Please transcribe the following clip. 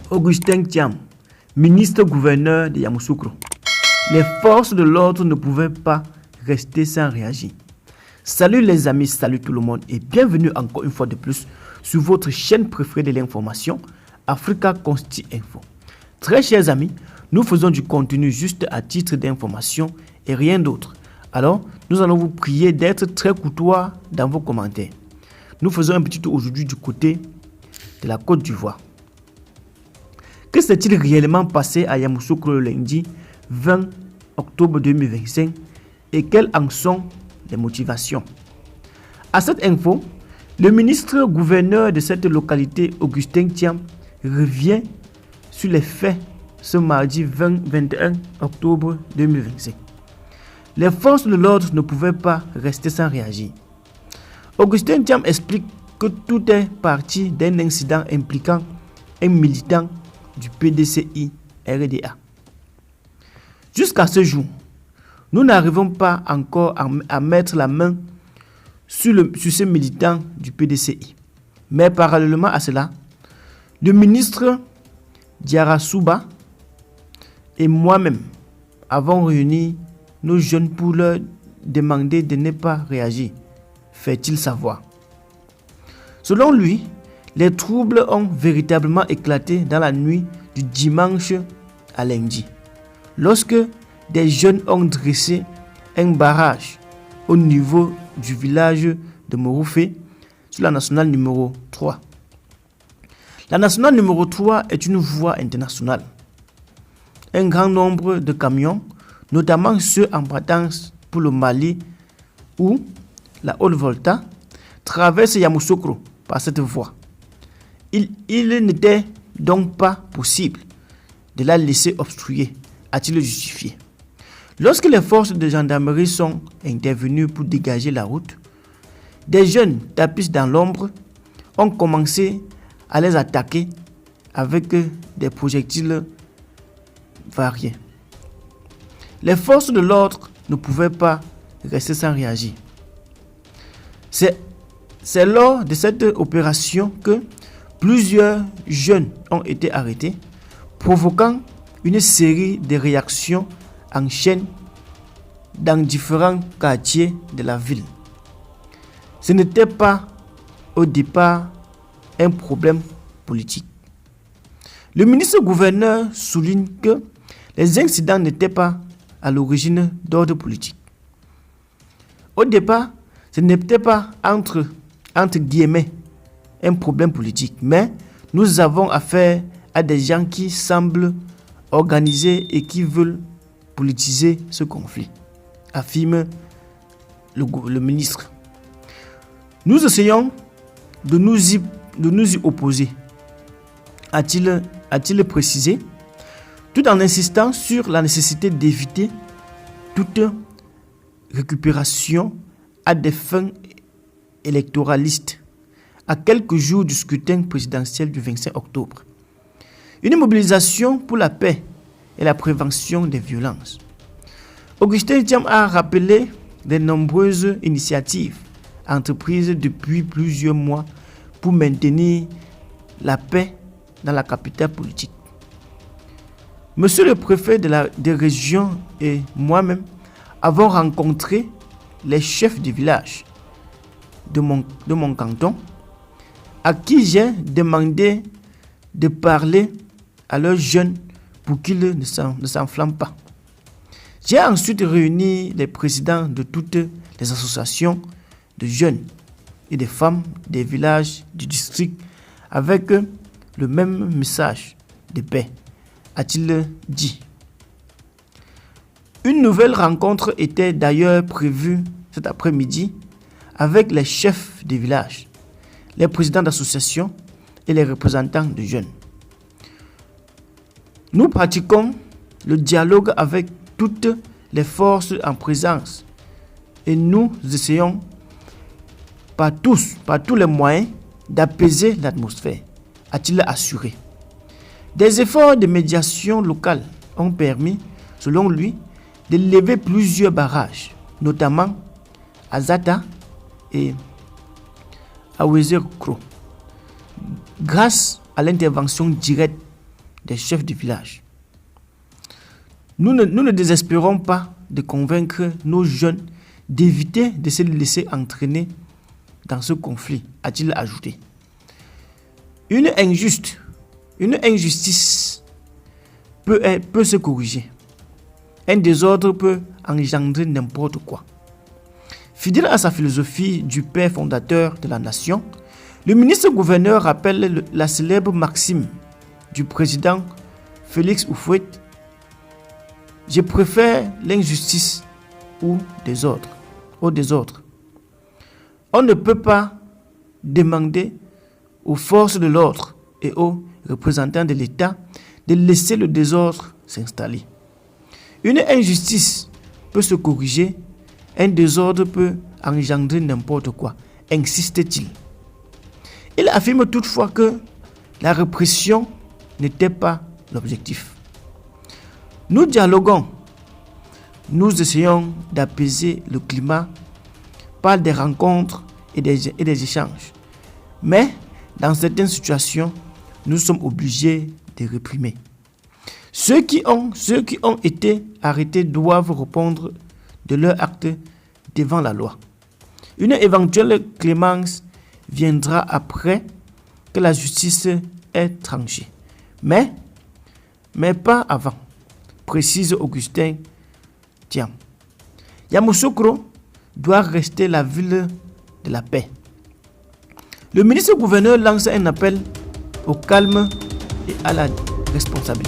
Augustin Thiam, ministre-gouverneur de Yamoussoukro. Les forces de l'ordre ne pouvaient pas rester sans réagir. Salut les amis, salut tout le monde et bienvenue encore une fois de plus sur votre chaîne préférée de l'information, Africa Consti Info. Très chers amis, nous faisons du contenu juste à titre d'information et rien d'autre. Alors, nous allons vous prier d'être très courtois dans vos commentaires. Nous faisons un petit tour aujourd'hui du côté de la Côte d'Ivoire. Que s'est-il réellement passé à Yamoussoukro le lundi 20 octobre 2025 et quelles en sont les motivations? À cette info, le ministre-gouverneur de cette localité, Augustin Thiam, revient sur les faits ce mardi 21 octobre 2025. Les forces de l'ordre ne pouvaient pas rester sans réagir. Augustin Thiam explique que tout est parti d'un incident impliquant un militant du PDCI RDA. Jusqu'à ce jour, nous n'arrivons pas encore à mettre la main sur ce militant du PDCI. Mais parallèlement à cela, le ministre Diarra-Souba et moi-même avons réuni nos jeunes pour leur demander de ne pas réagir, fait-il savoir. Selon lui, les troubles ont véritablement éclaté dans la nuit du dimanche à lundi, lorsque des jeunes ont dressé un barrage au niveau du village de Moroufé sur la nationale numéro 3. La nationale numéro 3 est une voie internationale. Un grand nombre de camions, notamment ceux en partance pour le Mali ou la Haute-Volta, traversent Yamoussoukro par cette voie. Il n'était donc pas possible de la laisser obstruer, a-t-il justifié. Lorsque les forces de gendarmerie sont intervenues pour dégager la route, des jeunes tapistes dans l'ombre ont commencé à les attaquer avec des projectiles variés. Les forces de l'ordre ne pouvaient pas rester sans réagir. C'est lors de cette opération que plusieurs jeunes ont été arrêtés, provoquant une série de réactions en chaîne dans différents quartiers de la ville. Ce n'était pas au départ un problème politique. Le ministre-gouverneur souligne que les incidents n'étaient pas à l'origine d'ordre politique. Au départ, ce n'était pas entre guillemets un problème politique, mais nous avons affaire à des gens qui semblent organisés et qui veulent politiser ce conflit, affirme le ministre. Nous essayons de nous y opposer, a-t-il précisé, tout en insistant sur la nécessité d'éviter toute récupération à des fins électoralistes à quelques jours du scrutin présidentiel du 25 octobre. Une mobilisation pour la paix et la prévention des violences. Augustin Thiam a rappelé de nombreuses initiatives entreprises depuis plusieurs mois pour maintenir la paix dans la capitale politique. Monsieur le préfet de région et moi-même avons rencontré les chefs de village de mon canton, à qui j'ai demandé de parler à leurs jeunes pour qu'ils ne s'enflamment pas. J'ai ensuite réuni les présidents de toutes les associations de jeunes et de femmes des villages du district avec le même message de paix, a-t-il dit. Une nouvelle rencontre était d'ailleurs prévue cet après-midi avec les chefs des villages, les présidents d'associations et les représentants de jeunes. Nous pratiquons le dialogue avec toutes les forces en présence et nous essayons par tous les moyens d'apaiser l'atmosphère, a-t-il assuré. Des efforts de médiation locale ont permis, selon lui, de lever plusieurs barrages, notamment à Zata et à Wezerkro, grâce à l'intervention directe des chefs de village. Nous ne désespérons pas de convaincre nos jeunes d'éviter de se laisser entraîner dans ce conflit, a-t-il ajouté. Une injustice peut se corriger. Un désordre peut engendrer n'importe quoi. Fidèle à sa philosophie du père fondateur de la nation, le ministre-gouverneur rappelle la célèbre maxime du président Félix Houphouët: je préfère l'injustice au désordre. On ne peut pas demander aux forces de l'ordre et aux représentants de l'État de laisser le désordre s'installer. Une injustice peut se corriger, un désordre peut engendrer n'importe quoi, insiste-t-il. Il affirme toutefois que la répression n'était pas l'objectif. Nous dialoguons, nous essayons d'apaiser le climat par des rencontres et des échanges. Mais dans certaines situations, nous sommes obligés de réprimer. Ceux qui ont été arrêtés doivent répondre de leurs actes devant la loi. Une éventuelle clémence viendra après que la justice ait tranché. Mais pas avant, précise Augustin Thiam. Yamoussoukro doit rester la ville de la paix. Le ministre-gouverneur lance un appel au calme et à la responsabilité.